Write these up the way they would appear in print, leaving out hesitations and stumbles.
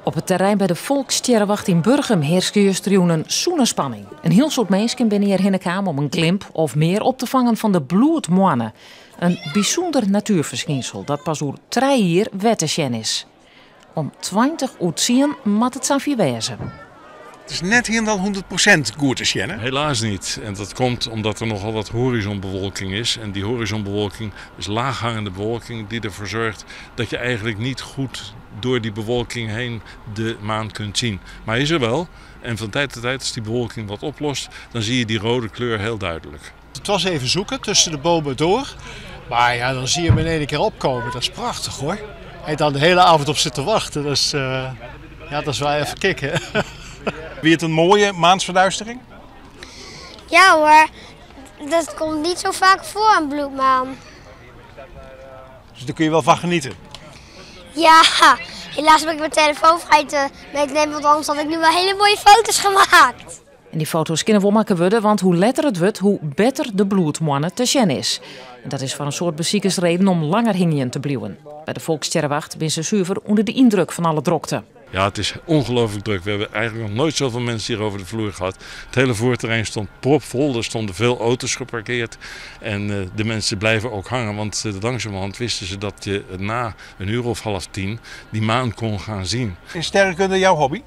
Op het terrein bij de Volkssterrenwacht in Burgum heerst juist een zoenerspanning. Een heel soort mensen binnen hier hinnekam om een glimp of meer op te vangen van de bloedmoannen. Een bijzonder natuurverschijnsel dat pas over 3 jaar wet te zien is. Om 20 uur 10 moet het zijn wezen. Het is net helemaal 100% goed te zien, hè? Helaas niet. En dat komt omdat er nogal wat horizonbewolking is. En die horizonbewolking is laaghangende bewolking die ervoor zorgt dat je eigenlijk niet goed door die bewolking heen de maan kunt zien. Maar hij is er wel. En van tijd tot tijd als die bewolking wat oplost, dan zie je die rode kleur heel duidelijk. Het was even zoeken tussen de bomen door. Maar ja, dan zie je hem in één keer opkomen. Dat is prachtig hoor. En dan de hele avond op zitten wachten. Dus ja, dat is wel even kicken. Wie het een mooie maansverduistering? Ja hoor, dat komt niet zo vaak voor, een bloedmaan. Dus daar kun je wel van genieten. Ja, helaas heb ik mijn telefoon vergeten meenemen, want anders had ik nu wel hele mooie foto's gemaakt. En die foto's kunnen we maken worden, want hoe letter het wordt, hoe beter de bloedmoannen te zien is. En dat is voor een soort beziekersreden om langer hingen te blijven. Bij de Volkssterrenwacht ben ze zuiver onder de indruk van alle drukte. Ja, het is ongelooflijk druk. We hebben eigenlijk nog nooit zoveel mensen hier over de vloer gehad. Het hele voorterrein stond propvol. Er stonden veel auto's geparkeerd. En de mensen blijven ook hangen. Want langzamerhand wisten ze dat je na 9:30 die maan kon gaan zien. Is sterrenkunde jouw hobby?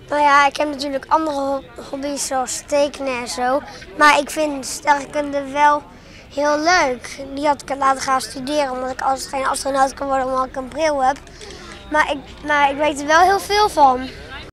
Nou ja, ik heb natuurlijk andere hobby's zoals tekenen en zo. Maar ik vind sterrenkunde wel heel leuk. Die had ik laten gaan studeren omdat ik als geen astronaut kan worden omdat ik een bril heb. Maar ik weet er wel heel veel van.